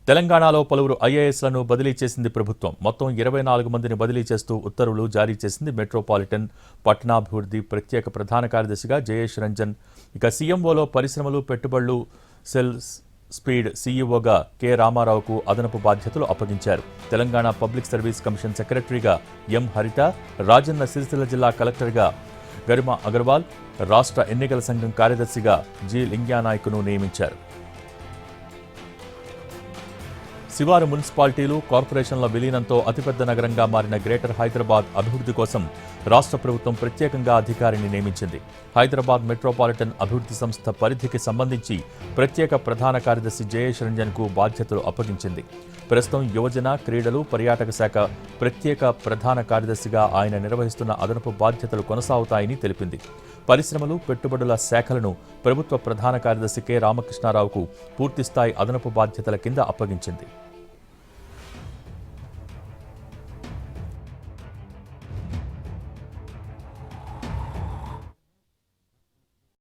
తెలంగాణలో పలువురు ఐఏఎస్లను బదిలీ చేసింది ప్రభుత్వం. మొత్తం 24 మందిని బదిలీ చేస్తూ ఉత్తర్వులు జారీ చేసింది. మెట్రోపాలిటన్ పట్టణాభివృద్ధి ప్రత్యేక ప్రధాన కార్యదర్శిగా జయేష్ రంజన్, ఇక సీఎంఓలో పరిశ్రమలు పెట్టుబడులు సెల్ స్పీడ్ సీఈఓగా కె రామారావుకు అదనపు బాధ్యతలు అప్పగించారు. తెలంగాణ పబ్లిక్ సర్వీస్ కమిషన్ సెక్రటరీగా ఎం హరిత, రాజన్న సిరిసిల్ల జిల్లా కలెక్టర్గా గరిమా అగర్వాల్, రాష్ట్ర ఎన్నికల సంఘం కార్యదర్శిగా జి లింగ్యానాయకును నియమించారు. శివారు మున్సిపాలిటీలు, కార్పొరేషన్ల విలీనంతో అతిపెద్ద నగరంగా మారిన గ్రేటర్ హైదరాబాద్ అభివృద్ధి కోసం రాష్ట్ర ప్రభుత్వం ప్రత్యేకంగా అధికారిని నియమించింది. హైదరాబాద్ మెట్రోపాలిటన్ అభివృద్ధి సంస్థ పరిధికి సంబంధించి ప్రత్యేక ప్రధాన కార్యదర్శి జయేష్ రంజన్కు బాధ్యతలు అప్పగించింది. ప్రస్తుతం యువజన, క్రీడలు, పర్యాటక శాఖ ప్రత్యేక ప్రధాన కార్యదర్శిగా ఆయన నిర్వహిస్తున్న అదనపు బాధ్యతలు కొనసాగుతాయని తెలిపింది. పరిశ్రమలు, పెట్టుబడుల శాఖలను ప్రభుత్వ ప్రధాన కార్యదర్శి కె రామకృష్ణారావుకు పూర్తిస్థాయి అదనపు బాధ్యతల కింద అప్పగించింది.